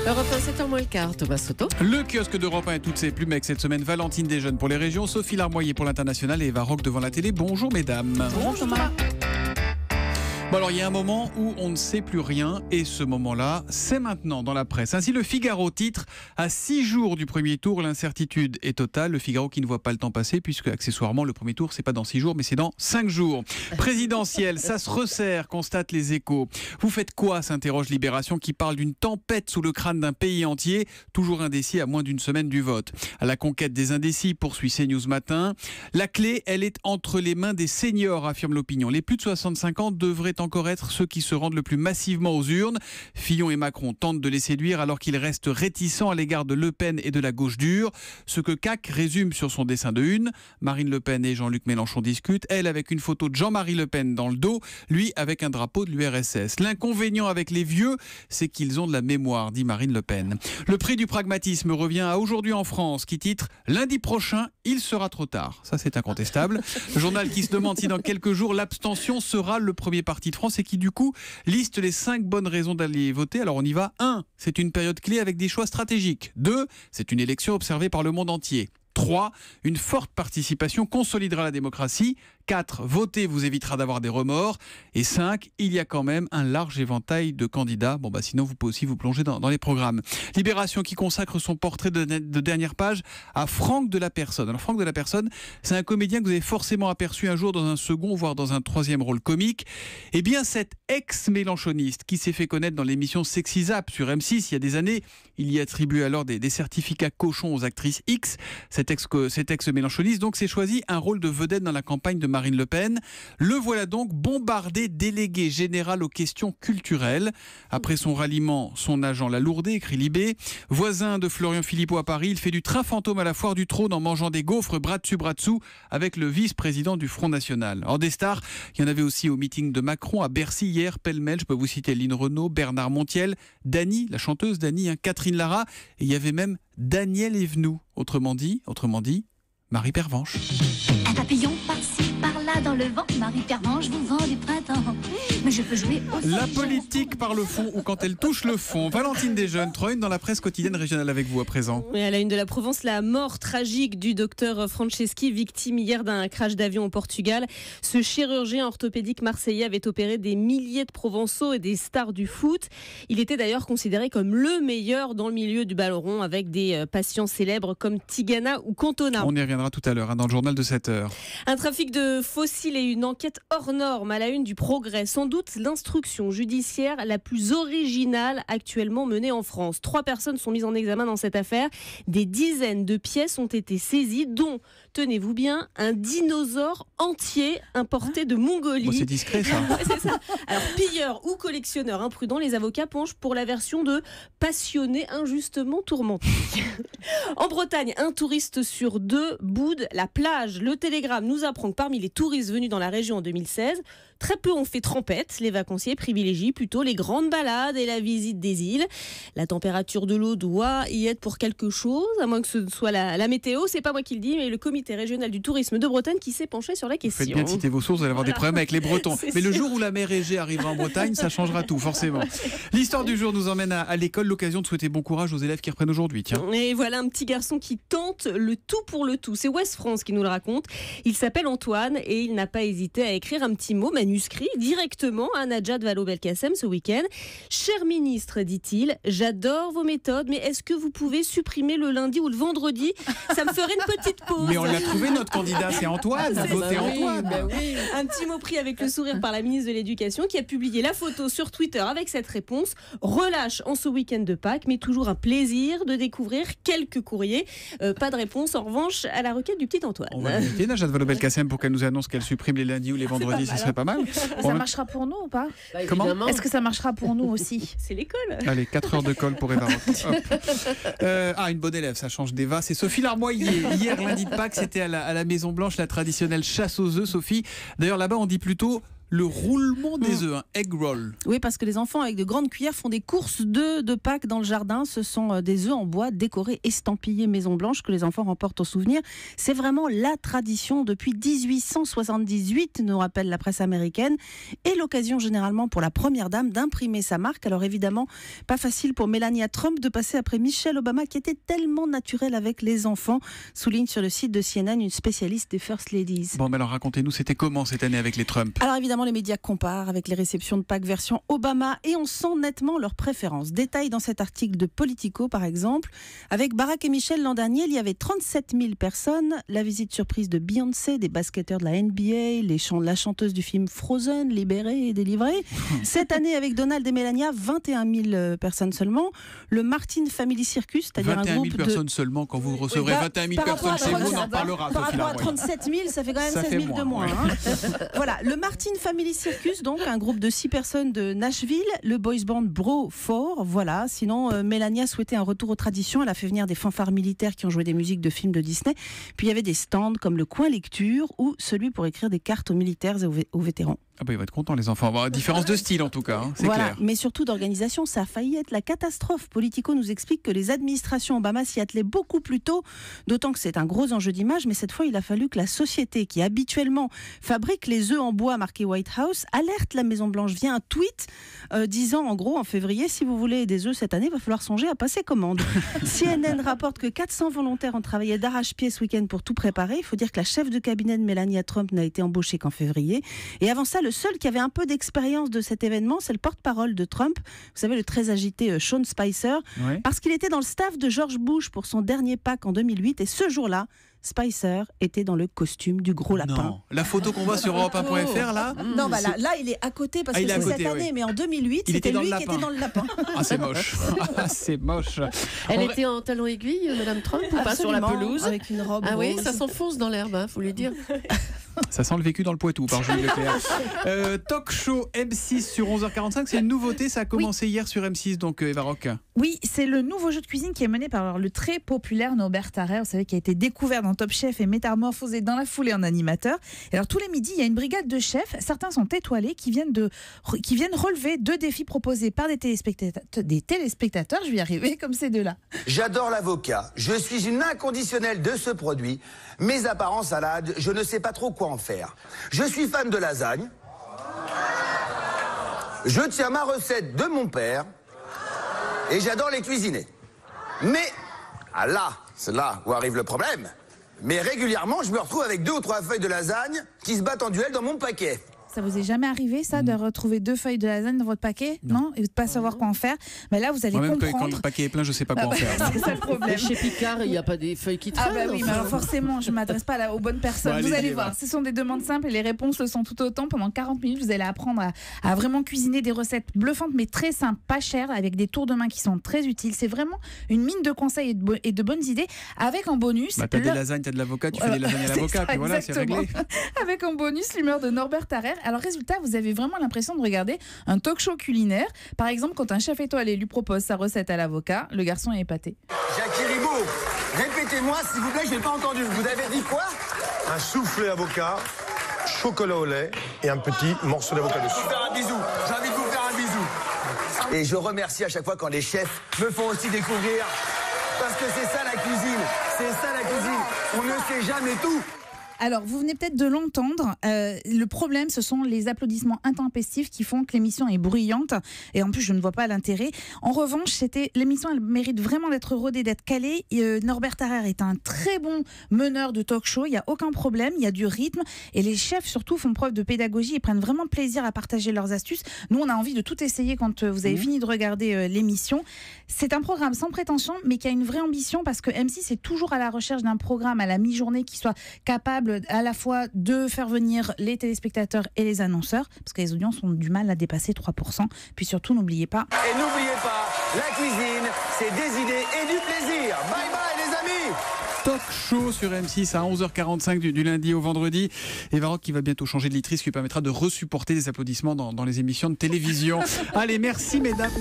Europe 1, 7h moins le quart, Thomas Soto. Le kiosque d'Europe 1 et toutes ses plumes avec cette semaine Valentine Desjeunes pour les régions, Sophie Larmoyer pour l'international et Eva Rock devant la télé. Bonjour mesdames. Bonjour Thomas. Bon alors il y a un moment où on ne sait plus rien et ce moment-là, c'est maintenant dans la presse. Ainsi le Figaro titre « À 6 jours du premier tour, l'incertitude est totale ». Le Figaro qui ne voit pas le temps passer puisque accessoirement le premier tour c'est pas dans 6 jours mais c'est dans 5 jours. Présidentielle, ça se resserre, constate les Échos. Vous faites quoi, s'interroge Libération qui parle d'une tempête sous le crâne d'un pays entier, toujours indécis à moins d'une semaine du vote. À la conquête des indécis, poursuit CNews Matin. La clé, elle est entre les mains des seniors, affirme l'opinion. Les plus de 65 ans devraient encore être ceux qui se rendent le plus massivement aux urnes. Fillon et Macron tentent de les séduire alors qu'ils restent réticents à l'égard de Le Pen et de la gauche dure. Ce que CAC résume sur son dessin de une. Marine Le Pen et Jean-Luc Mélenchon discutent, elle avec une photo de Jean-Marie Le Pen dans le dos, lui avec un drapeau de l'URSS. L'inconvénient avec les vieux, c'est qu'ils ont de la mémoire, dit Marine Le Pen. Le prix du pragmatisme revient à Aujourd'hui en France, qui titre « Lundi prochain, il sera trop tard ». Ça, c'est incontestable. Le journal qui se demande si dans quelques jours, l'abstention sera le premier parti de France et qui, du coup, liste les 5 bonnes raisons d'aller voter. Alors, on y va. 1. C'est une période clé avec des choix stratégiques. 2. C'est une élection observée par le monde entier. 3. Une forte participation consolidera la démocratie. 4. Voter vous évitera d'avoir des remords. Et 5. Il y a quand même un large éventail de candidats. Bon, sinon, vous pouvez aussi vous plonger dans les programmes. Libération qui consacre son portrait de dernière page à Franck de la Personne. Alors, Franck de la Personne, c'est un comédien que vous avez forcément aperçu un jour dans un second, voire dans un troisième rôle comique. Eh bien, cet ex-mélenchoniste qui s'est fait connaître dans l'émission Sexy Zap sur M6 il y a des années, il y attribuait alors des certificats cochons aux actrices X. Cet ex-mélenchoniste donc s'est choisi un rôle de vedette dans la campagne de Marine Le Pen. Le voilà donc bombardé, délégué général aux questions culturelles. Après son ralliement, son agent l'a lourdé, écrit Libé. Voisin de Florian Philippot à Paris, il fait du train fantôme à la foire du trône en mangeant des gaufres bras dessous avec le vice-président du Front National. En des stars, il y en avait aussi au meeting de Macron à Bercy hier, pêle-mêle. Je peux vous citer Lynn Renaud, Bernard Montiel, Dany, la chanteuse Dany, Catherine Lara, et il y avait même Daniel Evenou. Autrement dit, Marie Pervenche. Un papillon par-ci, par-là dans le vent, Marie Pervenche vous vend du printemps. Mais je peux jouer aussi. La politique par le fond ou quand elle touche le fond. Valentine Desjeunes trône dans la presse quotidienne régionale avec vous à présent. Oui, à la une de la Provence, la mort tragique du docteur Franceschi, victime hier d'un crash d'avion au Portugal. Ce chirurgien orthopédique marseillais avait opéré des milliers de Provençaux et des stars du foot. Il était d'ailleurs considéré comme le meilleur dans le milieu du ballon rond avec des patients célèbres comme Tigana ou Cantona. On y reviendra tout à l'heure dans le journal de 7h. Un trafic de fossiles et une enquête hors norme à la une du Progrès. Sans doute l'instruction judiciaire la plus originale actuellement menée en France. 3 personnes sont mises en examen dans cette affaire. Des dizaines de pièces ont été saisies, dont, tenez-vous bien, un dinosaure entier importé de Mongolie. Bon, c'est discret ça. Ouais, c'est ça. Alors, pilleurs ou collectionneurs imprudents, les avocats penchent pour la version de passionné injustement tourmenté. En Bretagne, un touriste sur 2 boude la plage. Le Télégramme nous apprend que parmi les touristes venus dans la région en 2016, très peu ont fait trempette. Les vacanciers privilégient plutôt les grandes balades et la visite des îles. La température de l'eau doit y être pour quelque chose, à moins que ce soit la météo. C'est pas moi qui le dis, mais le comité régional du tourisme de Bretagne qui s'est penché sur la question. Faites bien de citer vos sources, vous allez avoir des problèmes avec les Bretons. Mais le jour où la mer Égée arrivera en Bretagne, ça changera tout, forcément. L'histoire du jour nous emmène à l'école. L'occasion de souhaiter bon courage aux élèves qui reprennent aujourd'hui. Tiens. Et voilà un petit garçon qui tente le tout pour le tout. C'est Ouest France qui nous le raconte. Il s'appelle Antoine et il n'a pas hésité à écrire un petit mot manuscrit directement à Najat Vallaud-Belkacem ce week-end. Cher ministre, dit-il, j'adore vos méthodes, mais est-ce que vous pouvez supprimer le lundi ou le vendredi ? Ça me ferait une petite pause. Mais on l'a trouvé notre candidat, c'est Antoine. Votez Antoine. Oui. Un petit mot pris avec le sourire par la ministre de l'Éducation qui a publié la photo sur Twitter avec cette réponse. Relâche en ce week-end de Pâques, mais toujours un plaisir de découvrir quelques courriers. Pas de réponse en revanche à la requête du petit Antoine. On va inviter Najat Vallaud-Belkacem pour qu'elle nous annonce qu'elle supprime les lundis ou les vendredis, ce serait pas mal. Ça marchera pour nous ou pas ? Comment ? Est-ce que ça marchera pour nous aussi ? C'est l'école. Allez, 4 heures de colle pour Eva Rock. Une bonne élève, ça change d'Eva. C'est Sophie Larmoyer. Hier, lundi de Pâques, c'était à la Maison Blanche, la traditionnelle chasse aux œufs, Sophie. D'ailleurs, là-bas, on dit plutôt le roulement des œufs, egg roll. Oui, parce que les enfants avec de grandes cuillères font des courses d'œufs de Pâques dans le jardin. Ce sont des œufs en bois décorés, estampillés Maison Blanche que les enfants remportent au souvenir. C'est vraiment la tradition depuis 1878, nous rappelle la presse américaine, et l'occasion généralement pour la première dame d'imprimer sa marque. Alors évidemment, pas facile pour Melania Trump de passer après Michelle Obama qui était tellement naturelle avec les enfants, souligne sur le site de CNN une spécialiste des First Ladies. Bon, mais alors racontez-nous, c'était comment cette année avec les Trump? Alors évidemment, les médias comparent avec les réceptions de Pâques version Obama et on sent nettement leurs préférences. Détail dans cet article de Politico par exemple. Avec Barack et Michelle l'an dernier, il y avait 37 000 personnes. La visite surprise de Beyoncé, des basketteurs de la NBA, la chanteuse du film Frozen, libérée et délivrée. Cette année avec Donald et Melania, 21 000 personnes seulement. Le Martin Family Circus, c'est-à-dire un 21 000 groupe personnes seulement. Quand vous recevrez 21 000 personnes chez vous, on en parlera. Par rapport à 37 000, ça fait quand même 16 000 de moins. Voilà, le Martin Family Circus, donc un groupe de 6 personnes de Nashville, le boys band Bro 4, voilà. Sinon, Melania souhaitait un retour aux traditions. Elle a fait venir des fanfares militaires qui ont joué des musiques de films de Disney. Puis il y avait des stands comme le coin lecture ou celui pour écrire des cartes aux militaires et aux vétérans. Ah bah, ils vont être contents les enfants. Bon, différence de style en tout cas, c'est voilà, clair. mais surtout d'organisation, ça a failli être la catastrophe. Politico nous explique que les administrations Obama s'y attelaient beaucoup plus tôt, d'autant que c'est un gros enjeu d'image, mais cette fois il a fallu que la société qui habituellement fabrique les œufs en bois marqués White House alerte la Maison Blanche via un tweet disant en gros en février, si vous voulez des œufs cette année, il va falloir songer à passer commande. CNN rapporte que 400 volontaires ont travaillé d'arrache-pied ce week-end pour tout préparer. Il faut dire que la chef de cabinet de Melania Trump n'a été embauchée qu'en février. Et avant ça, le seul qui avait un peu d'expérience de cet événement, c'est le porte-parole de Trump, vous savez, le très agité Sean Spicer, Ouais. parce qu'il était dans le staff de George Bush pour son dernier Pâques en 2008, et ce jour-là, Spicer était dans le costume du gros lapin. Non. La photo qu'on voit sur Europe1.fr là. Non, bah là, il est à côté parce que il est à c'est côté, cette année, oui. mais en 2008, Il était c'était dans lui le qui lapin. était dans le lapin. Ah, c'est moche. Ah, c'est moche. Elle On va- était en talons aiguilles, Madame Trump, ou pas sur la Absolument, pelouse? avec une robe Ah oui, rose. ça s'enfonce dans l'herbe, faut lui dire. Ça sent le vécu dans le Poitou par Julie Leclerc. Talk show M6 sur 11h45, c'est une nouveauté, ça a commencé hier sur M6, donc Eva Rock. Oui, c'est le nouveau jeu de cuisine qui est mené par le très populaire Norbert Tarrer, vous savez, qui a été découvert dans Top Chef et métamorphosé dans la foulée en animateur. Et alors tous les midis, il y a une brigade de chefs, certains sont étoilés, qui viennent relever 2 défis proposés par des téléspectateurs, je vais y arriver, comme ces deux-là. J'adore l'avocat, je suis une inconditionnelle de ce produit. Mes apparences salades, je ne sais pas trop quoi en faire. Je suis fan de lasagne. Je tiens ma recette de mon père. Et j'adore les cuisiner. Mais, ah là, c'est là où arrive le problème. Mais régulièrement, je me retrouve avec 2 ou 3 feuilles de lasagne qui se battent en duel dans mon paquet. Ça vous est jamais arrivé, ça, de retrouver 2 feuilles de lasagne dans votre paquet? Non. Et de ne pas savoir quoi en faire? Mais là, vous allez Moi-même, quand comprendre. le paquet est plein, je sais pas quoi en faire. C'est ça le problème. Mais chez Picard, il n'y a pas des feuilles qui Ah traînent. bah oui, mais enfin. alors forcément, je ne m'adresse pas aux bonnes personnes. Bon, Vous allez-y, allez Eva. voir, ce sont des demandes simples et les réponses le sont tout autant. Pendant 40 minutes, vous allez apprendre à vraiment cuisiner des recettes bluffantes, mais très simples, pas chères, avec des tours de main qui sont très utiles. C'est vraiment une mine de conseils et de bonnes idées, avec en bonus... Bah, t'as des lasagnes, t'as de l'avocat, tu fais des lasagnes à C'est l'avocat, ça, puis voilà, c'est exactement. réglé. Avec en bonus l'humeur de Norbert Tarrer. Alors résultat, vous avez vraiment l'impression de regarder un talk show culinaire. Par exemple, quand un chef étoilé lui propose sa recette à l'avocat, le garçon est épaté. Jacques Ribaud, répétez-moi s'il vous plaît, je n'ai pas entendu. Vous avez dit quoi? Un soufflé avocat, chocolat au lait et un petit morceau d'avocat Je vais dessus. vous faire un bisou. J'ai envie de vous faire un bisou. Et je remercie à chaque fois quand les chefs me font aussi découvrir. Parce que c'est ça la cuisine. C'est ça la cuisine. On ne sait jamais tout. Alors, vous venez peut-être de l'entendre. Le problème, ce sont les applaudissements intempestifs qui font que l'émission est bruyante. Et en plus, je ne vois pas l'intérêt. En revanche, l'émission, elle mérite vraiment d'être rodée, d'être calée. Norbert Tarrer est un très bon meneur de talk show. Il n'y a aucun problème. Il y a du rythme. Et les chefs, surtout, font preuve de pédagogie et prennent vraiment plaisir à partager leurs astuces. Nous, on a envie de tout essayer quand vous avez fini de regarder l'émission. C'est un programme sans prétention, mais qui a une vraie ambition parce que M6 est toujours à la recherche d'un programme à la mi-journée qui soit capable à la fois de faire venir les téléspectateurs et les annonceurs, parce que les audiences ont du mal à dépasser 3%. Puis surtout, n'oubliez pas... Et n'oubliez pas, la cuisine, c'est des idées et du plaisir. Bye bye les amis. Talk show sur M6 à 11h45 du lundi au vendredi. Eva Rock qui va bientôt changer de litrice, ce qui lui permettra de resupporter les applaudissements dans les émissions de télévision. Allez, merci mesdames.